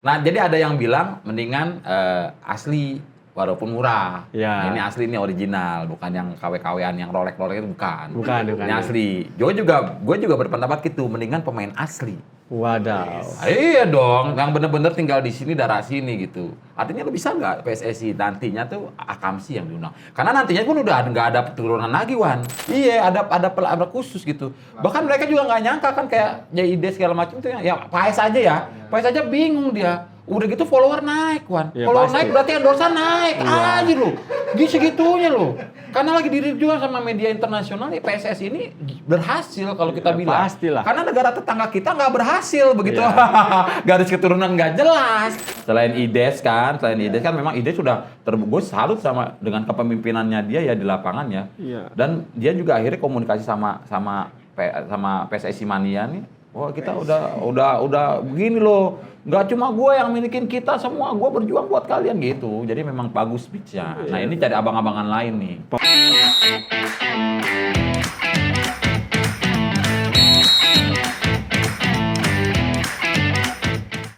Nah, jadi ada yang bilang mendingan asli walaupun murah. Ya. Nah, ini asli, ini original, bukan yang KW-KW-an yang Rolex-Rolex itu bukan. Bukan. Ini asli. Gue juga berpendapat gitu, mendingan pemain asli. Wadaw. Iya dong, yang bener-bener tinggal di sini, darah sini gitu. Artinya lo bisa nggak PSSI nantinya tuh Akamsi yang diundang? Karena nantinya pun udah nggak ada keturunan lagi, Wan. Iya, ada khusus gitu. Bahkan mereka juga nggak nyangka kan kayak JID segala macam itu ya Paes aja ya. Paes aja bingung dia. Udah gitu follower naik, Wan. Ya, Follower pasti. naik berarti endorse naik aja lo. Segitunya lo. Karena lagi diri juga sama media internasional, ya PSSI ini berhasil kalau kita bilang. Pastilah. Karena negara tetangga kita nggak berhasil begitu. Iya. Garis keturunan nggak jelas. Selain IDES kan memang IDES sudah gue salut dengan kepemimpinannya dia ya di lapangan ya. Iya. Dan dia juga akhirnya komunikasi sama PSSI Mania nih. Wah, kita udah begini loh. Nggak cuma gue yang milikin kita semua, gue berjuang buat kalian gitu. Jadi memang bagus speech-nya. Nah, ini cari abang-abangan lain nih.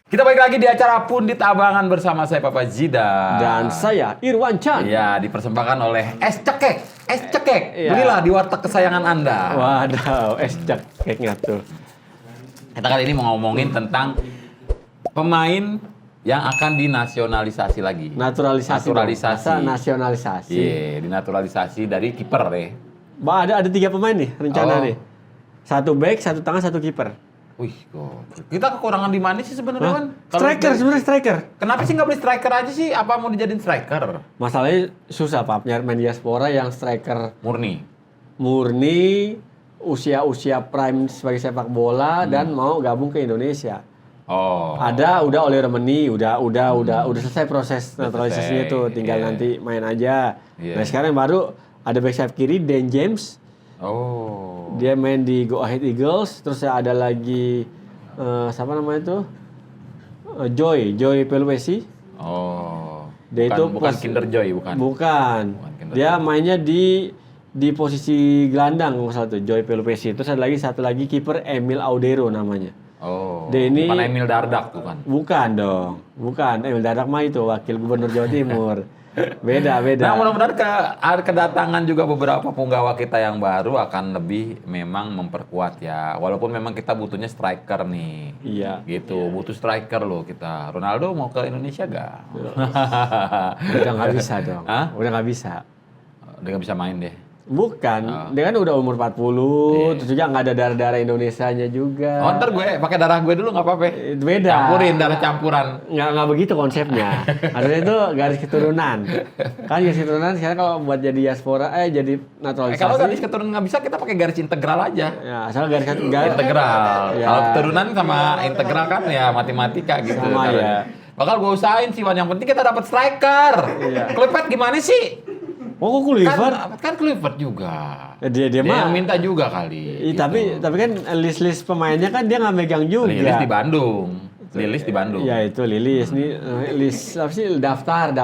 Kita balik lagi di acara Pundit Abangan bersama saya Papa Zida. Dan saya Irwan Chan. Iya, dipersembahkan oleh Es Cekek. Es Cekek. Iya. Belilah di warteg kesayangan Anda. Wadaw, es cekeknya tuh. Kita kali ini mau ngomongin tentang pemain yang akan dinasionalisasi lagi. Naturalisasi. Naturalisasi. Nasionalisasi. Iya, dinaturalisasi dari kiper deh. Ada 3 pemain nih rencana nih. 1 back, 1 tengah, 1 kiper. Wih, kita kekurangan di mana sih sebenarnya, Wan? Sebenarnya striker. Kenapa sih nggak beli striker aja sih? Apa mau dijadiin striker? Masalahnya susah Pak, nyari main diaspora yang striker Murni. usia prime sebagai sepak bola dan mau gabung ke Indonesia. Oh. Udah oleh Remeni, udah selesai proses naturalisasinya tuh, tinggal nanti main aja. Iya. Nah, sekarang baru ada back sayap kiri Dan James. Oh. Dia main di Go Ahead Eagles, terus ada lagi siapa namanya tuh? Joy Peluesi. Oh. Dia bukan Kinder Joy, bukan. Bukan. Kinder Dia mainnya di posisi gelandang kalau nggak salah tuh, Joy Peluesi. Terus ada lagi satu lagi kiper Emil Audero namanya. Oh. Dia ini bukan Emil Dardak bukan. Bukan dong. Bukan. Emil Dardak mah itu wakil gubernur Jawa Timur. Beda. Nah, mudah-mudahan kedatangan juga beberapa punggawa kita yang baru akan lebih memang memperkuat ya. Walaupun memang kita butuhnya striker nih. Iya. Gitu, butuh striker loh kita. Ronaldo mau ke Indonesia gak? Udah nggak bisa dong. Hah? Udah nggak bisa. Dia nggak bisa main deh. Bukan, dia kan udah umur 40, terus juga nggak ada darah-darah Indonesianya juga. Oh, ntar gue pakai darah gue dulu nggak apa-apa. Beda. Campurin darah campuran. Nggak begitu konsepnya. Harusnya itu garis keturunan. Kan garis keturunan sekarang kalau buat jadi diaspora, jadi naturalisasi. Kalau garis keturunan nggak bisa, kita pakai garis integral aja. Ya, asal garis Integral. Ya. Kalau keturunan sama integral kan ya matematika gitu. Sama ya. Bakal gue usahain sih, Wan. Yang penting kita dapat striker. Iya. Kluivert gimana sih? Oh, kok Kluivert? Kan Kluivert juga. Dia mah yang minta juga kali. Tapi kan list pemainnya kan dia nggak megang juga. Lilis di Bandung. Iya, itu Lilis nih list apa sih daftar.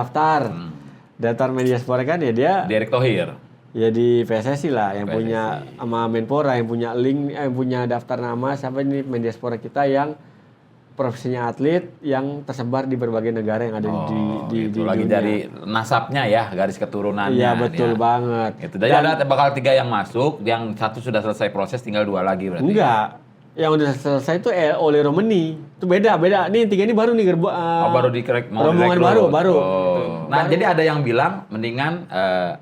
Daftar media sport kan ya dia Erick Thohir. Ya di PSSI lah yang PSSI. punya sama Menpora yang punya link yang punya daftar nama siapa ini media sport kita yang profesinya atlet yang tersebar di berbagai negara yang ada di gitu. Lagi dunia. dari nasabnya ya, garis keturunannya. Iya, betul banget. Gitu. Jadi ada bakal 3 yang masuk, yang 1 sudah selesai proses, tinggal 2 lagi berarti. Enggak. Yang udah selesai itu oleh Romani. Itu beda. Nih 3 ini baru nih baru dikrek mau rombongan direkrut. baru. Nah, jadi ada yang bilang mendingan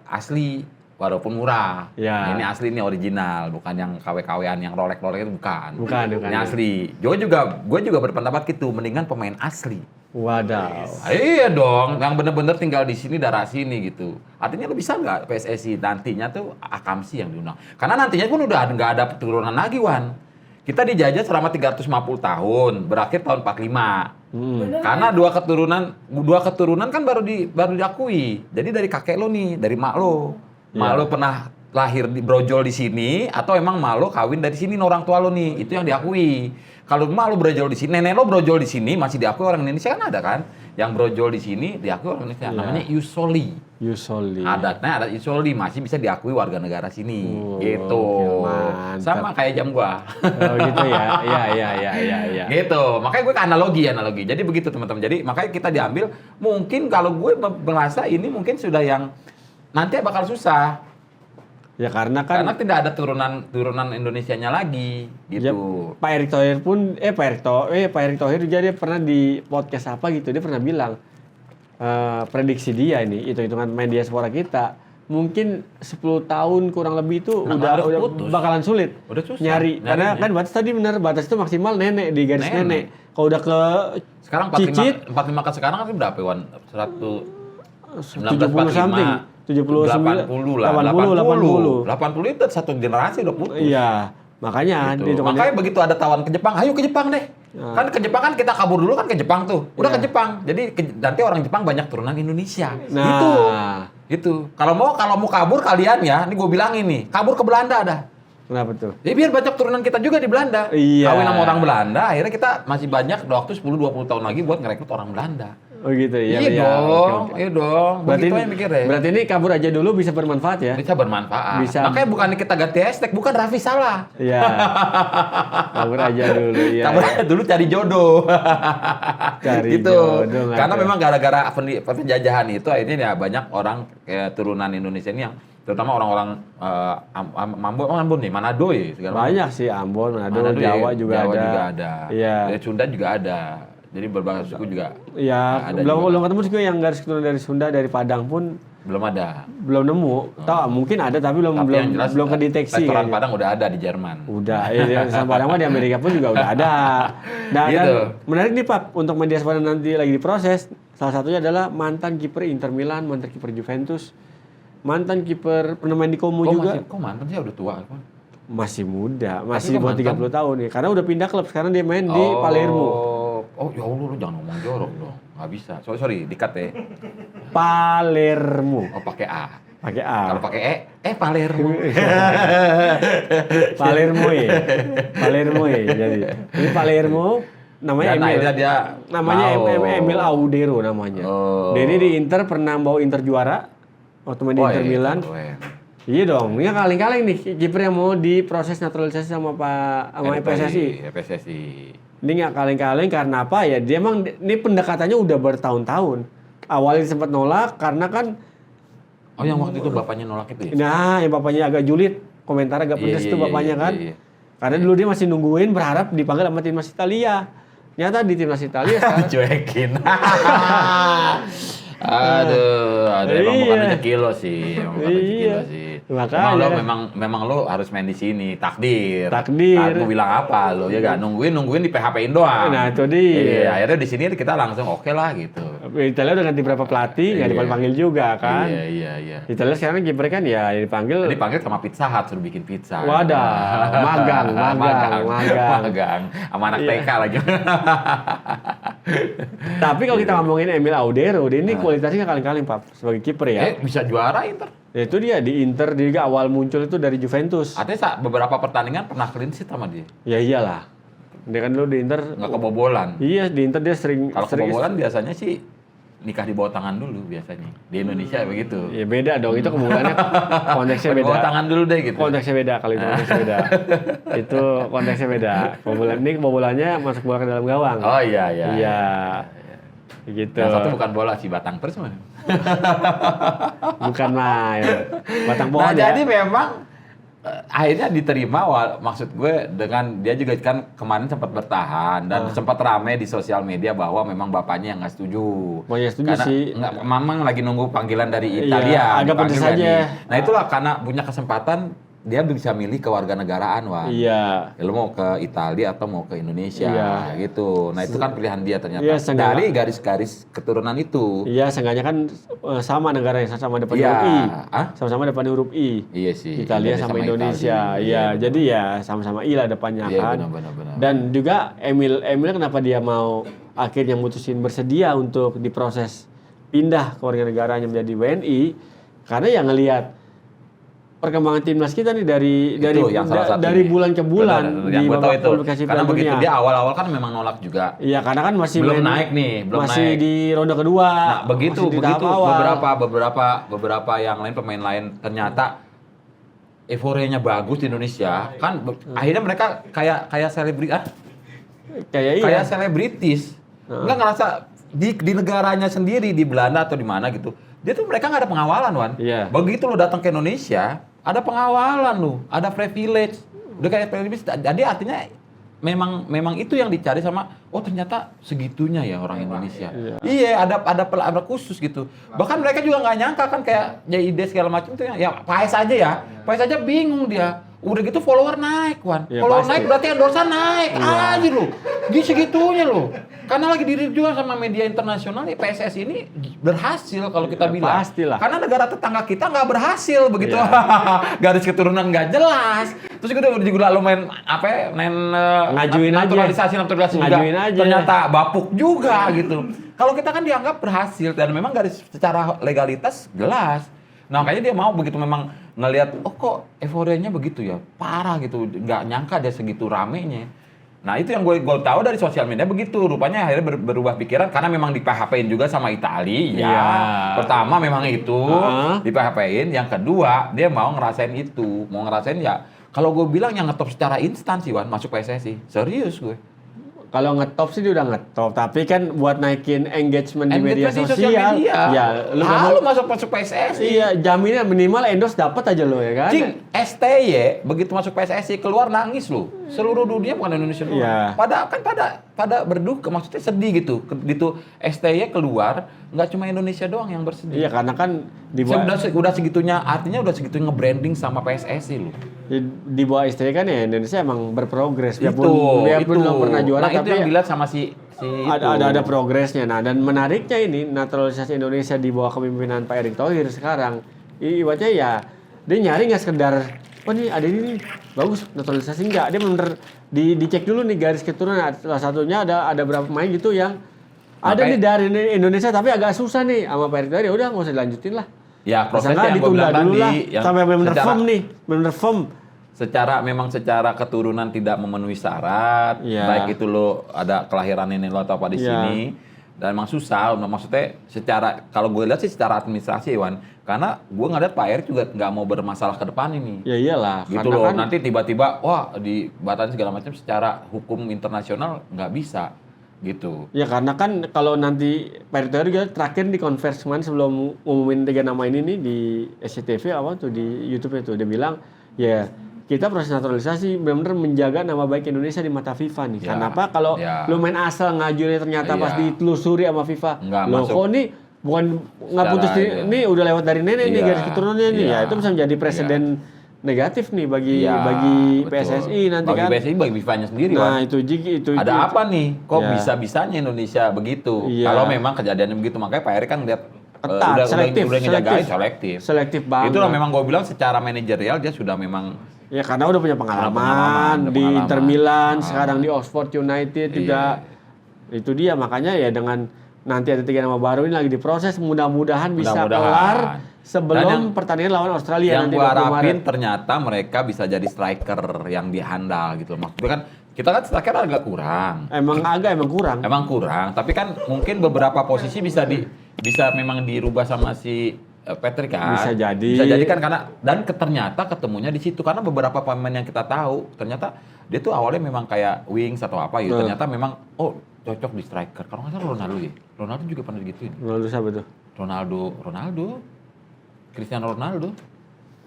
asli walaupun murah. Ya. Nah, ini asli, ini original, bukan yang KW-KW-an yang Rolex itu bukan. Bukan. Ini asli. Gue juga berpendapat gitu, mendingan pemain asli. Wadaw. Iya dong, yang bener-bener tinggal di sini, darah sini gitu. Artinya lo bisa nggak PSSI nantinya tuh Akamsi yang diundang? Karena nantinya pun udah nggak ada keturunan lagi, Wan. Kita dijajah selama 350 tahun, berakhir tahun 45. Karena dua keturunan kan baru diakui. Jadi dari kakek lo nih, dari mak lo. Mak lo pernah lahir di brojol di sini atau emang mak lo kawin dari sini orang tua lo nih, itu yang diakui. Kalau emak lo brojol di sini, nenek lo brojol di sini masih diakui orang Indonesia kan ada kan? Yang brojol di sini diakui orang Indonesia. Iya. Namanya Yusoli. Yusoli. Adatnya adat Yusoli masih bisa diakui warga negara sini. Oh, Gitu. mantap. Sama kayak jam gua. Oh gitu ya. Iya. Gitu. Makanya gue ke analogi. Jadi begitu teman-teman. Jadi makanya kita diambil. Mungkin kalau gue merasa ini mungkin sudah yang nanti bakal susah. Ya karena kan Karena tidak ada turunan Indonesianya lagi ya, gitu. Pak Erick Thohir pun Pak Erick Thohir juga dia pernah di podcast apa gitu dia pernah bilang prediksi dia ini hitungan main diaspora kita mungkin 10 tahun kurang lebih itu udah putus. bakalan sulit Udah susah nyari karena kan batas tadi benar batas itu maksimal nenek di garis nenek. Kalau udah ke Sekarang cicit 45 ke sekarang kan berapa Wan? 70 something 80 lah. 80 itu satu generasi udah putus. Iya, makanya Gitu. Makanya begitu ada tawaran ke Jepang, ayo ke Jepang deh. Kan ke Jepang kan kita kabur dulu kan ke Jepang tuh. Udah ke Jepang. Jadi nanti orang Jepang banyak turunan Indonesia. Nah, Gitu. Kalau mau kabur kalian ya, ini gue bilangin nih, kabur ke Belanda dah. kenapa tuh? Ya biar banyak turunan kita juga di Belanda. Iya. Kawin sama orang Belanda, akhirnya kita masih banyak waktu 10-20 tahun lagi buat ngerekrut orang Belanda. Oh gitu ya. Iya dong, Oke. iya dong. Berarti Begitu aja mikir ya. Berarti ini kabur aja dulu bisa bermanfaat ya? Bisa bermanfaat. Bisa. Makanya bukan kita ganti hashtag, bukan Raffi salah. Iya. Kabur aja dulu ya. Kabur aja dulu cari jodoh. Cari gitu. jodoh, nggak Karena ada. memang gara-gara penjajahan itu akhirnya ya banyak orang kayak turunan Indonesia ini yang terutama orang-orang Ambon nih, Manado ya segala macam. Banyak sih Ambon, Manado, Manado Jawa ya, juga Jawa ada. juga ada. Iya. Sunda juga ada. Jadi berbagai suku juga Iya, ada belum juga. ketemu juga yang garis keturunan dari Sunda, dari Padang pun belum ada. belum nemu. Tahu mungkin ada tapi belum Tapi yang jelas belum kedeteksi. restoran kayaknya. Padang udah ada di Jerman. Udah, restoran Padang mah di Amerika pun juga udah ada. Nah, Gitu. dan menarik nih Pak, untuk media diaspora nanti lagi diproses. Salah satunya adalah mantan kiper Inter Milan, mantan kiper Juventus, mantan kiper pernah main di Como juga. Kok mantan sih udah tua kan? Masih muda, masih kok bawah 30 tahun nih. Karena udah pindah klub, sekarang dia main di Palermo. Oh ya Allah, lu jangan ngomong jorok dong. Nggak bisa. Sorry, dikat ya. Palermo. Oh pakai A. Pakai A. Kalau pakai Palermo. Palermo ya. Palermo ya. Jadi ini Palermo namanya Dan Emil. akhirnya dia Namanya mau. Emil Audero namanya. Oh. Dia ini di Inter pernah bawa Inter juara waktu main di Inter Milan. keren. Iya dong, ini kaleng-kaleng nih kiper yang mau diproses naturalisasi sama PSSI. PSSI. Ini nggak kaleng-kaleng karena apa ya? Dia emang ini pendekatannya udah bertahun-tahun. Awalnya sempat nolak karena kan, Oh yang waktu itu bapaknya nolak itu ya? nah yang bapaknya agak julid, komentar agak pedes tuh bapaknya kan. Iya. Karena dulu dia masih nungguin berharap dipanggil sama timnas Italia. Ternyata di timnas Italia sekarang. Dicuekin. Aduh, emang bukan rezeki lo sih, emang bukan rezeki Iya. lo sih. Makanya. Memang lo harus main di sini, takdir. Takdir. Aku bilang apa lo ya gak nungguin di PHP-in doang. Nah, itu dia. Iya, akhirnya di sini kita langsung oke lah gitu. Italia udah ganti berapa pelatih, nggak Iya. dipanggil juga kan. Iya. Italia sekarang kiper kan ya dipanggil. Dipanggil sama Pizza Hut suruh bikin pizza. Wadah, magang. Sama anak Iya. TK lagi. Tapi kalau kita ngomongin Emil Audero, dia ini kualitasnya kali-kali Pak sebagai kiper ya. Bisa juara Inter. Ya, itu dia di Inter dia awal muncul itu dari Juventus. Artinya beberapa pertandingan pernah clean sheet sama dia. Ya iyalah. Dia kan dulu di Inter. Nggak kebobolan. Iya di Inter dia sering. Kalau kebobolan biasanya sih nikah di bawah tangan dulu biasanya. Di Indonesia begitu. Ya beda dong itu kebobolannya konteksnya Di beda. bawah tangan dulu deh gitu. Konteksnya beda kali itu konteksnya beda. Itu konteksnya beda. Kebobolannya masuk bola ke dalam gawang. Oh iya. Iya. Gitu. Yang satu bukan bola sih batang terus mana? Bukan main. Batang pohon Nah ya. jadi memang akhirnya diterima maksud gue dengan dia juga kan kemarin sempat bertahan dan sempat rame di sosial media bahwa memang bapaknya yang nggak setuju. Pokoknya setuju Karena sih. memang lagi nunggu panggilan dari Iya, Italia. agak dipanggil pedes lagi. aja. Nah itulah karena punya kesempatan dia bisa milih kewarganegaraan Wan. Iya. Ya, lo mau ke Italia atau mau ke Indonesia Iya. gitu. Nah itu kan pilihan dia ternyata. Iya, Dari garis-garis keturunan itu. Iya, seenggaknya kan sama negara yang sama depan Iya. huruf I. Hah? Sama-sama depan huruf I. Iya sih. Italia sama Indonesia. Italia. Iya, jadi ya sama-sama I lah depannya Iya, kan. benar. Dan juga Emil kenapa dia mau akhirnya mutusin bersedia untuk diproses pindah ke warga negaranya menjadi WNI karena yang ngelihat perkembangan timnas kita nih dari yang salah satu dari nih. bulan ke bulan Benar, di yang gua tahu babak itu. kualifikasi Karena Piala begitu Dunia. dia awal-awal kan memang nolak juga. Iya, karena kan masih Belum naik nih, belum masih naik. di ronde kedua. Nah, begitu masih di tahap begitu awal. beberapa yang lain pemain lain ternyata euforianya bagus di Indonesia. Kan akhirnya mereka kayak Kayak selebritis. Enggak ngerasa di negaranya sendiri, di Belanda atau di mana gitu. Mereka nggak ada pengawalan, Wan. Iya. Begitu lo datang ke Indonesia, ada pengawalan lo, ada privilege. Udah kayak privilege. Jadi artinya memang itu yang dicari sama ternyata segitunya ya orang Indonesia. Iya, ada khusus gitu. Bahkan mereka juga nggak nyangka kan kayak JID segala macam itu ya Paes aja ya. Paes aja bingung dia. Udah gitu follower naik, Wan. Ya, Follower pasti. naik berarti endorse naik aja lo. Segitunya lo. Karena lagi diri juga sama media internasional nih PSSI ini berhasil kalau kita bilang. Pastilah. Karena negara tetangga kita nggak berhasil begitu. Garis keturunan nggak jelas. Terus juga lo main Ngajuin aja. naturalisasi juga Ngajuin aja. ternyata bapuk juga gitu. Kalau kita kan dianggap berhasil dan memang garis secara legalitas jelas. Nah, makanya dia mau begitu memang ngelihat kok euforianya begitu ya. Parah gitu. Nggak nyangka dia segitu ramenya. Nah, itu yang gue tahu dari sosial media begitu. Rupanya akhirnya berubah pikiran karena memang di PHP-in juga sama Itali. Ya. Iya. Pertama memang itu di PHP-in, yang kedua dia mau ngerasain itu. Mau ngerasain ya kalau gue bilang yang ngetop secara instan sih, Wan, masuk PSSI. Serius gue. Kalau ngetop sih dia udah ngetop, tapi kan buat naikin engagement di media Engagement di sosial, ya lu masuk PSSI. Iya, jaminan minimal endorse dapat aja lo ya kan. Cing, STY begitu masuk PSSI keluar nangis lu. Seluruh dunia bukan Indonesia doang. Iya. Pada berduka, maksudnya sedih gitu. Gitu STY keluar, nggak cuma Indonesia doang yang bersedih. Iya, karena kan Udah segitunya, artinya udah segitunya nge-branding sama PSSI lu. di bawah STY kan ya Indonesia emang berprogres. Itu. Biarpun belum pernah juara, Nah, itu tapi yang dilihat sama si ada progresnya. Nah, dan menariknya ini naturalisasi Indonesia di bawah kepemimpinan Pak Erick Thohir sekarang, ibaratnya ya dia nyari nggak sekedar nih ada ini nih, bagus naturalisasi enggak, dia bener dicek dulu nih garis keturunan. Salah satunya ada berapa pemain gitu yang ada nih dari Indonesia tapi agak susah nih sama Pak Erick Thohir, ya udah nggak usah dilanjutin lah. Ya, prosesnya Masa nggak yang gue ditunda bilang dulu tadi, lah yang sampai benar secara- firm nih, benar firm. Secara keturunan tidak memenuhi syarat, Iya. baik itu lo ada kelahiran ini lo atau apa di Iya. sini, dan emang susah. Maksudnya kalau gue lihat sih secara administrasi, Iwan, karena gue ngeliat Pak Erick juga nggak mau bermasalah ke depan ini. Ya iyalah, Gitu karena loh, kan nanti tiba-tiba dibatasi segala macam secara hukum internasional nggak bisa, gitu. ya karena kan kalau nanti Pak Erick Thohir juga terakhir di konversi kemarin sebelum umumin 3 nama ini nih di SCTV apa tuh di YouTube itu dia bilang ya kita proses naturalisasi benar-benar menjaga nama baik Indonesia di mata FIFA nih. Ya, Kenapa kalau ya. lu main asal ngajuinnya ternyata Iya. pas ditelusuri sama FIFA, Nggak loh masuk. kok nih bukan nggak Secara putus iya. nih udah lewat dari nenek nih Iya, garis keturunannya nih, iya, ya itu bisa menjadi presiden negatif nih bagi Iya, betul. PSSI nanti bagi kan. PSSI, bagi FIFA-nya sendiri, Nah Wan. itu Ada apa nih? Kok Ya. bisa-bisanya Indonesia begitu? Iya. Kalau memang kejadiannya begitu, makanya Pak Erick kan lihat Ketat, selektif, udah ngejagain selektif. selektif banget. Itulah memang gue bilang secara manajerial dia sudah memang Ya karena udah punya pengalaman, udah di pengalaman. Inter Milan, sekarang di Oxford United juga. Iya. Itu dia, makanya ya dengan nanti ada 3 nama baru ini lagi diproses, mudah-mudahan bisa Mudah-mudahan. kelar Dan sebelum yang- pertandingan lawan Australia yang nanti gue 20 Maret. harapin ternyata mereka bisa jadi striker yang dihandal gitu. Maksudnya kan kita kan striker agak kurang. Emang kurang. Emang kurang, tapi kan mungkin beberapa posisi bisa memang dirubah sama si Patrick kan. Bisa jadi. Bisa jadi kan karena ternyata ketemunya di situ karena beberapa pemain yang kita tahu ternyata dia tuh awalnya memang kayak wings atau apa gitu. Ternyata memang cocok di striker. Kalau nggak salah Ronaldo ya. Ronaldo juga pernah digituin. Ronaldo siapa tuh? Ronaldo. Cristiano Ronaldo.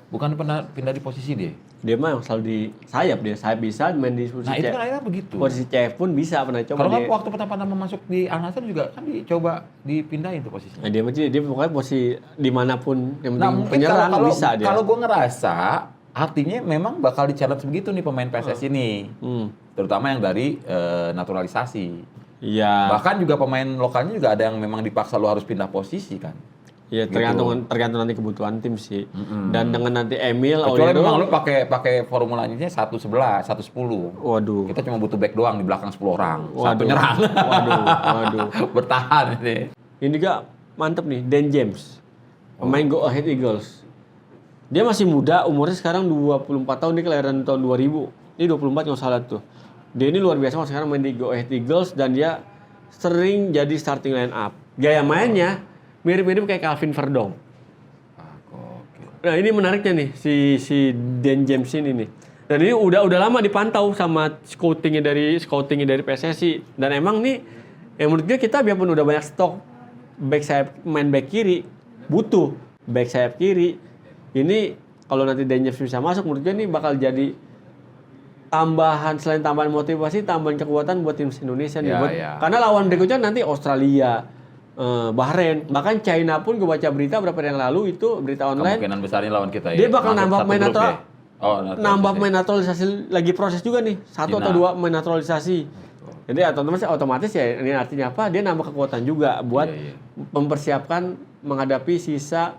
Bukan pernah pindah di posisi dia. Dia mah yang selalu di sayap, dia sayap bisa main di posisi Nah, itu CF. kan akhirnya begitu. Posisi CF pun bisa pernah coba Kalau nggak dia. waktu pertama masuk di Al Nassr juga kan dicoba dipindahin tuh posisinya. Nah, dia pokoknya posisi dimanapun yang Nah, penting mungkin penyerang kalau bisa dia. kalau gue ngerasa artinya memang bakal di-challenge begitu nih pemain PSSI ini. Terutama yang dari naturalisasi. Iya. Bahkan juga pemain lokalnya juga ada yang memang dipaksa lo harus pindah posisi kan. Ya tergantung nanti kebutuhan tim sih. Dan dengan nanti Emil, Kecuali Olindo, memang lo pakai formulanya 1-11, 1-10. waduh. Kita cuma butuh back doang di belakang 10 orang. Satu Waduh. nyerang. Waduh. Bertahan ini. Ini juga mantep nih, Dan James. Pemain Go Ahead Eagles. Dia masih muda, umurnya sekarang 24 tahun, dia kelahiran tahun 2000. Ini 24 kalau salah tuh. Dia ini luar biasa sekarang main di Go Ahead Eagles dan dia sering jadi starting line up. Gaya mainnya mirip-mirip kayak Calvin Verdong. Gokil. Nah ini menariknya nih si Dan James ini nih. Dan ini udah lama dipantau sama scoutingnya dari PSSI. Dan emang nih, menurut gue kita biarpun udah banyak stok back sayap main back kiri, butuh back sayap kiri. Ini kalau nanti Dan James bisa masuk, menurut gue ini bakal jadi tambahan, selain tambahan motivasi, tambahan kekuatan buat tim Indonesia nih. Karena lawan berikutnya nanti Australia, Bahrain, bahkan China pun gue baca berita beberapa hari yang lalu itu berita online. Kemungkinan besarnya lawan kita Dia ya. bakal nambah main natural. main naturalisasi, lagi proses juga nih. 1 atau 2 main naturalisasi. Jadi otomatis ya ini artinya apa? Dia nambah kekuatan juga buat mempersiapkan menghadapi sisa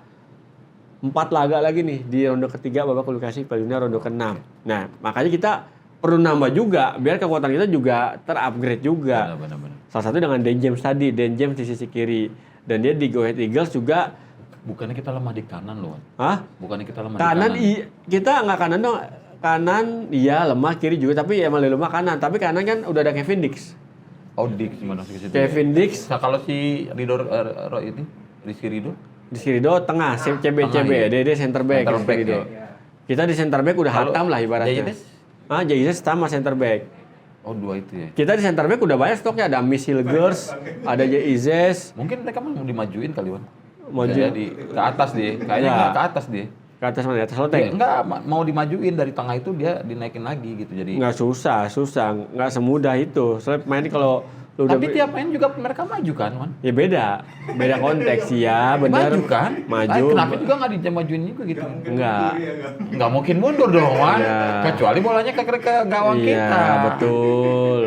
4 laga lagi nih di ronde ketiga babak kualifikasi Piala Dunia ronde ke-6. Nah, makanya kita perlu nambah juga biar kekuatan kita juga terupgrade juga. Benar. Salah satu dengan Dan James tadi, Dan James di sisi kiri. Dan dia di Go Ahead Eagles juga. Bukannya kita lemah di kanan loh. Hah? Bukannya kita lemah Kanan di kanan. kita nggak kanan dong. Kanan iya lemah, kiri juga, tapi emang lebih lemah kanan. Tapi kanan kan udah ada Kevin Dix. Oh, Dix gimana sih situ? Kevin Dix. Nah, kalau si Ridho ini, Rizky Ridho? Di Ridho tengah, CB. Dia center back. Center back, Ridho. ya. Kita di center back udah hatam lah ibaratnya. Jaides sama center back. Oh, 2 itu ya. Kita di center back udah banyak stoknya, ada Michel Gers, ada Jaizes. Mungkin mereka mau dimajuin kali, Wan. Maju Ke atas dia. Kayaknya nggak ke atas dia. ke atas mana? Atas loteng? Enggak, mau dimajuin dari tengah itu dia dinaikin lagi gitu. Jadi Nggak susah, nggak semudah itu. Soalnya main kalau lu tapi tiap main juga mereka maju kan, Wan? ya beda konteks ya, benar. Maju kan? Maju. Kenapa juga nggak dimajuin juga gitu? Enggak. Mungkin mundur dong, Wan. Iya. Kecuali bolanya ke gawang kita. Iya, betul.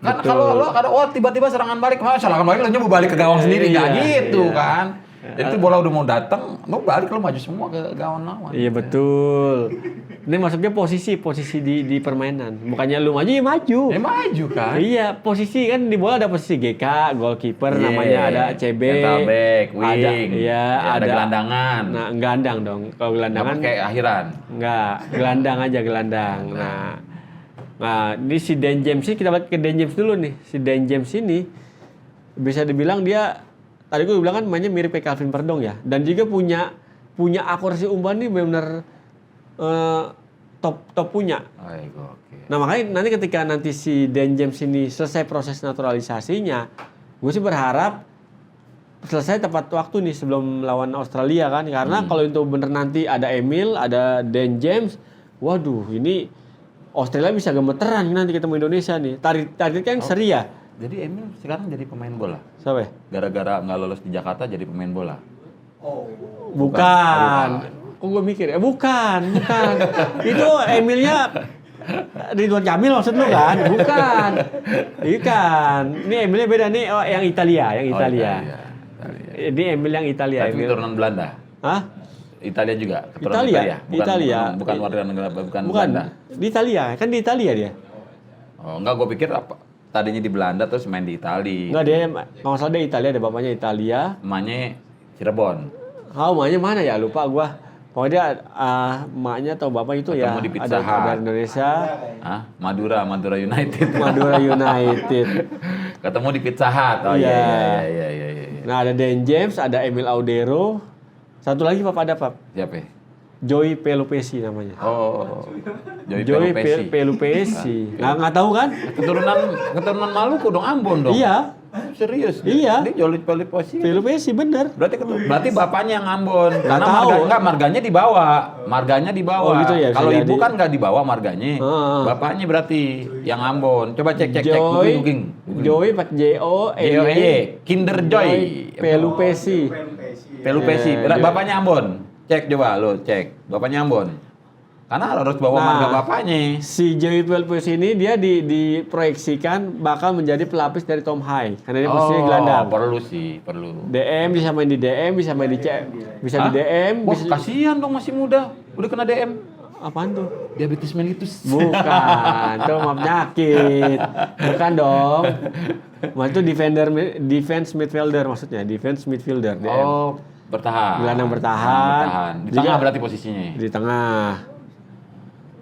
Kan kalau lo tiba-tiba serangan balik lo nyoba balik ke gawang sendiri nggak gitu kan? Jadi itu bola udah mau datang, lo balik lo maju semua ke gawang lawan. Iya betul. Ini maksudnya posisi di permainan. Bukannya lu maju ya maju. Maju kan? Iya, posisi kan di bola ada posisi GK, goalkeeper namanya ada CB. Center back, wing. Ada gelandangan. Nah, gelandang dong. Kalau gelandangan kayak akhiran. Enggak, gelandang aja gelandang. Nah, ini si Dan James ini kita balik ke Dan James dulu nih. Si Dan James ini bisa dibilang dia tadi gue bilang kan mainnya mirip kayak Calvin Verdong ya, dan juga punya akurasi umpan nih benar-benar top punya. Nah makanya nanti si Dan James ini selesai proses naturalisasinya, gue sih berharap selesai tepat waktu nih sebelum lawan Australia kan, karena kalau itu bener nanti ada Emil, ada Dan James, waduh ini Australia bisa gemeteran nanti ketemu Indonesia nih. Target kan seri ya. Jadi Emil sekarang jadi pemain bola? Siapa? Gara-gara nggak lolos di Jakarta jadi pemain bola? Bukan. Kok gue mikir bukan. Itu Emilnya Ridwan Kamil maksud lu kan? Bukan. Ini Emilnya beda nih, yang Italia. Italia. Ini Emil yang Italia. Tapi keturunan Belanda? Hah? Italia juga? Italia. Bukan warga negara, bukan Belanda? Di Italia, kan di Italia dia. Oh enggak, gue pikir apa? Tadinya di Belanda terus main di Italia. Enggak, dia kalau salah dia Italia, ada bapaknya Italia. Emaknya Cirebon. Emaknya mana ya? Lupa gua. Pokoknya dia emaknya atau bapak itu ketemu ya di Pizza Hut. Ada Indonesia. Madura United. Madura United. Ketemu di Pizza Hut. Oh iya. Nah, ada Dan James, ada Emil Audero. Satu lagi ada Pap. Siapa? Joey Pelupesi namanya. Oh. Joey Pelupesi. Nggak tahu kan? Keturunan Maluku dong, Ambon dong. Iya. Serius? Iya. Dia Joey Pelupesi. Pelupesi bener. Berarti bapaknya yang Ambon. Nggak Karena tahu. marganya dibawa. Oh gitu ya. Kalau ibu kan nggak dibawa marganya. Bapaknya berarti yang Ambon. Coba cek. Googling. Joey pakai J-O-E. Kinder Joy. Pelupesi. Bapaknya Ambon. Cek coba lo cek. Bapaknya Ambon. Karena harus bawa marga bapaknya. Si Joey Pelupesi ini dia diproyeksikan bakal menjadi pelapis dari Tom Hai. Karena dia posisinya gelandang. Perlu. DM bisa main di DM, bisa main di bisa di DM. Wah, kasihan dong masih muda. Udah kena DM. Apaan tuh? Diabetes mellitus. Bukan, itu mah penyakit. Bukan dong. Itu defense midfielder maksudnya, defense midfielder DM. Oh, Bertahan. bertahan. Di Juga- tengah berarti posisinya. Di tengah.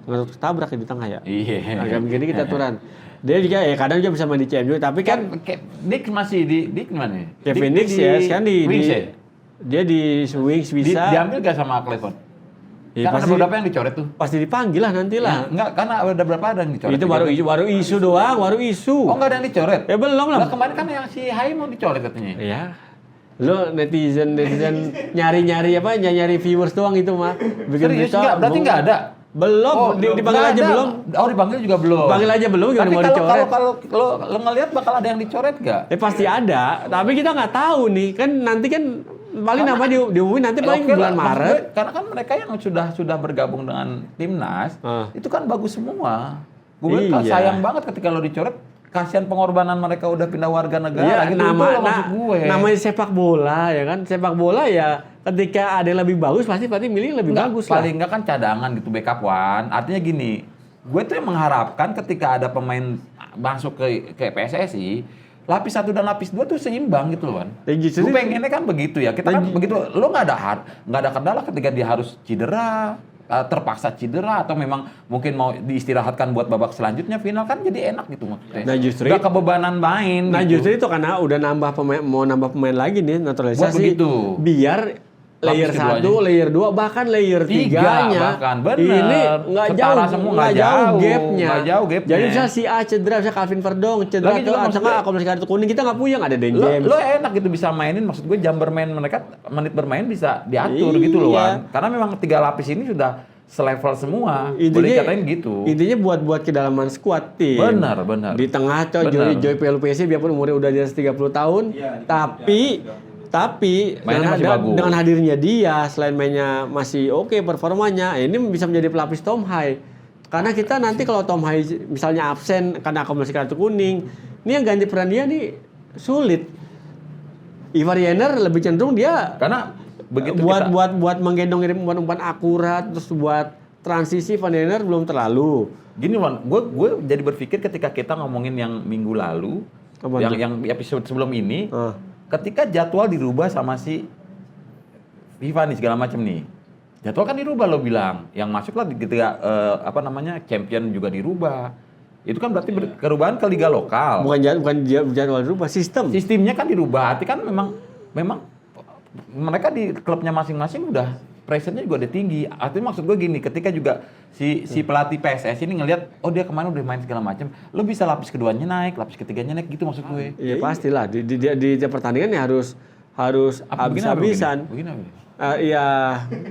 Nggak tabrak ya di tengah ya. Iya. Agak begini kita aturan. Dia juga ya kadang juga bisa main di CM juga, tapi kan Dick masih Dick mana? Kevin Dick Dix ya sekarang di Wings ya? dia di Wings bisa. Diambil gak sama Cleveland? Ya, Kan ada pasti, beberapa yang dicoret tuh. pasti dipanggil lah nanti lah. Enggak, karena ada beberapa ada yang dicoret. Itu baru isu doang, baru isu. Oh, enggak ada yang dicoret? Ya belum lah. Lah kemarin kan yang si Hai mau dicoret katanya. Ya. Lo netizen nyari-nyari apa? Nyari viewers doang itu mah. Bikin Serius berita, enggak? Berarti enggak ada? Belum, dipanggil nggak aja ada. belum. Oh, dipanggil juga belum. Panggil aja belum gimana Tapi mau kalau dicoret. kalau lo ngelihat bakal ada yang dicoret nggak? Pasti ada, tapi kita nggak tahu nih. Kan nanti kan paling nama diumumin nanti paling Oke bulan lah, maksud Maret. gue, karena kan mereka yang sudah bergabung dengan timnas, itu kan bagus semua. Gue bilang, Iya. sayang banget ketika lo dicoret, kasihan pengorbanan mereka udah pindah warga negara. Iya, gitu, itu loh maksud gue. namanya sepak bola ya kan. Sepak bola ya ketika ada yang lebih bagus pasti milih lebih Nggak, bagus lah. paling nggak kan cadangan gitu backup one. Artinya gini, gue tuh yang mengharapkan ketika ada pemain masuk ke PSSI, lapis 1 dan lapis 2 tuh seimbang gitu loh kan. Ya, justru- Gue pengennya kan begitu ya. Kita kan begitu, lo nggak ada kendala ketika dia harus cedera, terpaksa cedera atau memang mungkin mau diistirahatkan buat babak selanjutnya final kan jadi enak gitu maksudnya. Nah, justru Nggak kebebanan main. Nah gitu. justru itu karena udah mau nambah pemain lagi nih naturalisasi. Buat begitu. Biar layer Lapis 1, keduanya. layer 2 bahkan layer 3 3-nya. bahkan, bener. Ini nggak Setara jauh, semua, nggak nggak jauh jauh, gapnya. nggak jauh gapnya. Jadi bisa si A cedera, bisa Calvin Verdong cedera Lagi juga atau maksudnya- akomodasi kartu kuning kita nggak punya, nggak ada Dan James. Lo enak gitu bisa mainin, maksud gue jam bermain mereka menit bermain bisa diatur gitu loh Iya. Wan. Karena memang 3 lapis ini sudah selevel semua. Boleh dikatain gitu. Intinya buat kedalaman squad tim. Benar. Di tengah Benar. Joy PLPC biarpun umurnya udah di atas 30 tahun, tapi Mainnya masih bagus. dengan hadirnya dia selain mainnya masih oke performanya, ini bisa menjadi pelapis Tom Hai. Karena kita nanti kalau Tom Hai misalnya absen karena akomodasi kartu kuning, ini yang ganti peran dia nih sulit. Ivar Jenner lebih cenderung dia Karena begitu buat menggendong ngirim umpan akurat, terus buat transisi Van Jenner belum terlalu. gini Wan, gue jadi berpikir ketika kita ngomongin yang minggu lalu, Apa yang episode sebelum ini, Ah. ketika jadwal dirubah sama si FIFA nih segala macam nih. Jadwal kan dirubah lo bilang. Yang masuk lah ketika champion juga dirubah. Itu kan berarti perubahan ke liga lokal. Bukan jadwal dirubah, sistem. Sistemnya kan dirubah. Arti kan memang mereka di klubnya masing-masing udah pressure-nya juga udah tinggi. Artinya maksud gue gini, ketika juga si pelatih PSS ini ngelihat, oh dia kemarin udah main segala macam, lo bisa lapis keduanya naik, lapis ketiganya naik gitu maksud gue. Iya pastilah di tiap pertandingan ya harus habis-habisan. Begini apa? Iya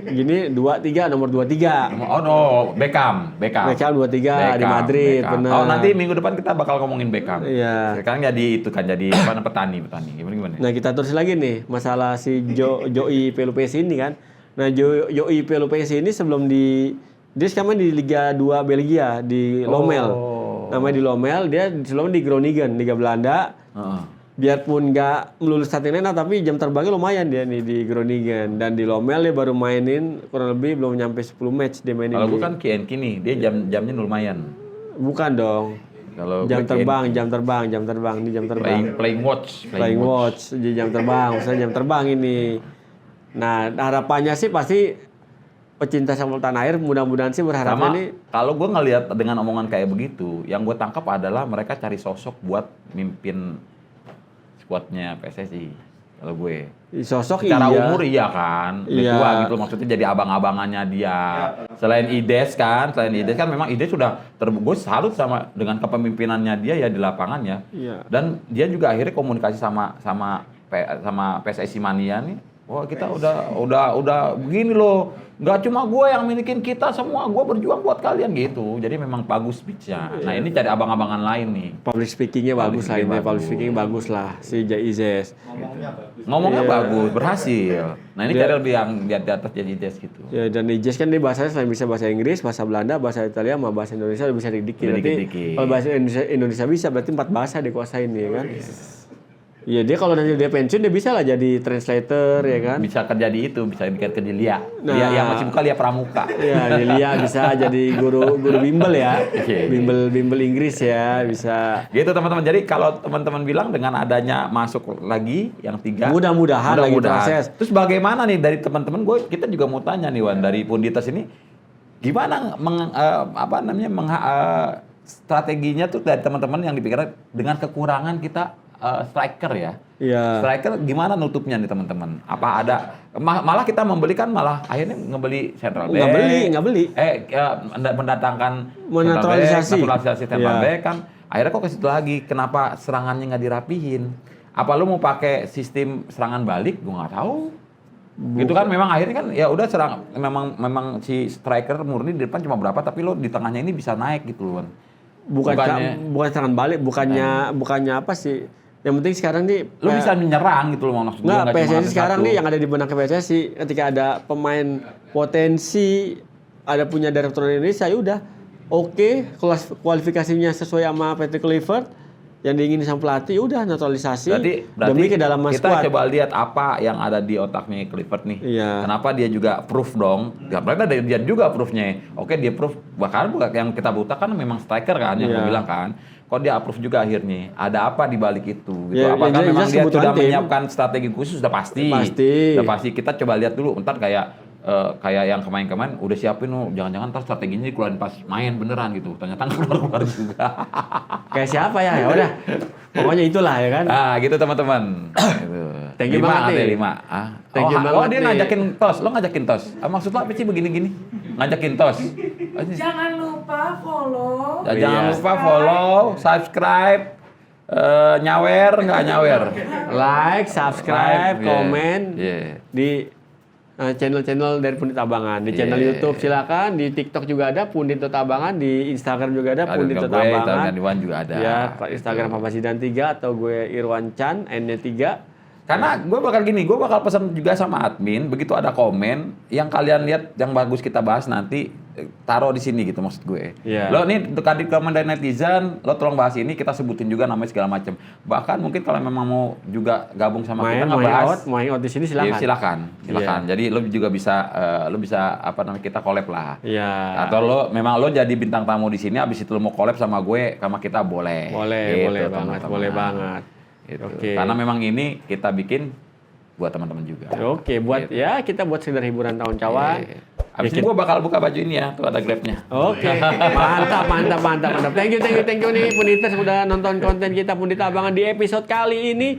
gini 2-3 nomor 2-3. Oh no, Beckham. Beckham 2-3 di Madrid, Beckham. benar. Oh nanti minggu depan kita bakal ngomongin Beckham. Iya. Sekarang jadi itu kan jadi petani. Gimana? Nah kita terus lagi nih masalah si Joey Pelupesi ini kan. Nah Joey Pelupesi ini sebelum dia sekarang di Liga 2 Belgia di Lommel. Namanya di Lommel, dia sebelumnya di Groningen, Liga Belanda. Biarpun nggak melulu starting line tapi jam terbangnya lumayan dia nih di Groningen, dan di Lommel dia baru mainin kurang lebih belum nyampe 10 match dia mainin. Kalau gue kan KNK nih, dia jamnya lumayan. Bukan dong. Kalau Jam gue terbang, ini jam terbang. playing watch. Flying watch, di jam terbang, misalnya jam terbang ini. Nah, harapannya sih pasti pecinta sepak tanah air mudah-mudahan sih berharapnya Sama, nih. kalau gue ngelihat dengan omongan kayak begitu, yang gue tangkap adalah mereka cari sosok buat mimpin skuadnya PSSI. Kalau gue Sosok secara iya. umur iya kan, udah Iya. tua gitu, maksudnya jadi abang-abangannya dia. Selain Ides kan memang Ides sudah gue salut sama dengan kepemimpinannya dia ya di lapangan ya. Iya. Dan dia juga akhirnya komunikasi sama PSSI Mania nih. Wah kita udah begini loh, nggak cuma gue yang milikin kita semua, gue berjuang buat kalian gitu. Jadi memang bagus speech-nya. Nah ini cari abang-abangan lain nih. Public speaking-nya bagus lah ini, speaking public speaking bagus lah si Jaizes. Ngomongnya Iya. bagus, berhasil. Nah ini cari lebih yang di atas jadi Ides gitu. Ya, dan Ijes kan dia bahasanya selain bisa bahasa Inggris, bahasa Belanda, bahasa Italia, sama bahasa Indonesia udah bisa dikit-dikit. Udah Berarti dikit-dikit. kalau bahasa Indonesia bisa berarti 4 bahasa dikuasain ya kan. Iya, dia kalau nanti dia pensiun dia bisa lah jadi translator ya kan. Bisa kerja di itu, bisa kerja di Lia. Nah. Lia yang masih buka Lia Pramuka. Iya, Delia bisa jadi guru bimbel ya. Iya. Bimbel Inggris ya, bisa. Gitu teman-teman. Jadi kalau teman-teman bilang dengan adanya masuk lagi yang 3, Mudah-mudahan lagi proses. Terus bagaimana nih dari teman-teman kita juga mau tanya nih Wan dari Punditas ini gimana strateginya tuh dari teman-teman yang dipikirkan dengan kekurangan kita striker ya. Iya. Striker gimana nutupnya nih teman-teman? Apa ada malah kita malah akhirnya ngebeli central back. Nggak beli. Mendatangkan Menaturalisasi central back kan. Akhirnya kok ke situ lagi. Kenapa serangannya nggak dirapihin? Apa lu mau pakai sistem serangan balik? Gua nggak tahu. Gitu kan memang akhirnya kan ya udah memang si striker murni di depan cuma berapa tapi lo di tengahnya ini bisa naik gitu loh. Bukan serangan balik, bukannya apa sih? Yang penting sekarang nih lu bisa menyerang gitu loh maksud gue. Nggak, PSSI sekarang nih yang ada di benak PSSI ketika ada pemain potensi, ada punya direktur Indonesia, ya udah oke, kualifikasinya sesuai sama Patrick Kluivert yang diinginin sama pelatih, udah naturalisasi demi kedalaman kita squad. coba lihat apa yang ada di otaknya Kluivert nih. Iya. Kenapa dia juga proof dong? Ya, berarti ada dia juga proofnya. Oke, dia proof. Bahkan yang kita buta kan memang striker kan yang gue bilang kan. Kok dia approve juga akhirnya? Ada apa di balik itu? Gitu. Ya, Apakah memang dia sudah tim. menyiapkan strategi khusus? Sudah pasti. Sudah pasti. Kita coba lihat dulu. Ntar kayak yang kemarin udah siapin jangan-jangan ntar strateginya dikeluarin pas main beneran gitu. Ternyata keluar juga. Kayak siapa ya? Ya udah. Pokoknya itulah ya kan. Gitu teman-teman. Gitu. Thank you banget nih. 5. Thank you banget dia nih. ngajakin tos. Lo ngajakin tos. Maksud lo apa sih begini-gini? Ngajakin tos. Jangan lupa follow. Jangan lupa follow, subscribe, nyawer nggak nyawer. Like, subscribe, komen Yeah. di channel-channel dari Pundit Abangan. Di channel YouTube silakan, di TikTok juga ada Pundit Abangan, di Instagram juga ada Pundit Abangan. Di Wan juga ada. Ya, Instagram Papa Zidan 3 atau gue Irwan Chan, N-nya 3. Karena gue bakal pesan juga sama admin, begitu ada komen yang kalian lihat yang bagus kita bahas nanti taruh di sini gitu maksud gue. Yeah. Lo nih tadi komen dari netizen, lo tolong bahas ini kita sebutin juga namanya segala macam. Bahkan mungkin kalau memang mau juga gabung sama kita ngebahas, mau out di sini silakan. Ya, silakan. Yeah. Jadi lo juga bisa kita collab lah. Iya. Atau memang lo jadi bintang tamu di sini, abis itu lo mau collab sama gue, sama kita boleh. Boleh banget. Gitu. Oke. Karena memang ini kita bikin buat teman-teman juga. Oke, buat gitu. ya kita buat sekedar hiburan tahun cawan. Abis ini gue bakal buka baju ini ya, tuh ada grabnya. Oke, mantap. Thank you nih Punditas udah nonton konten kita Pundit Abangan di episode kali ini.